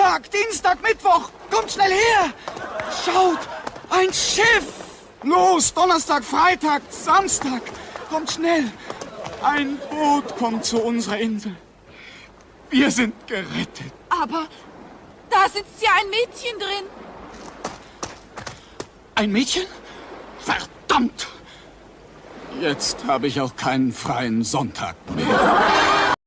Montag, Dienstag, Mittwoch. Kommt schnell her. Schaut, ein Schiff. Los, Donnerstag, Freitag, Samstag. Kommt schnell. Ein Boot kommt zu unserer Insel. Wir sind gerettet. Aber da sitzt ja ein Mädchen drin. Ein Mädchen? Verdammt! Jetzt habe ich auch keinen freien Sonntag mehr.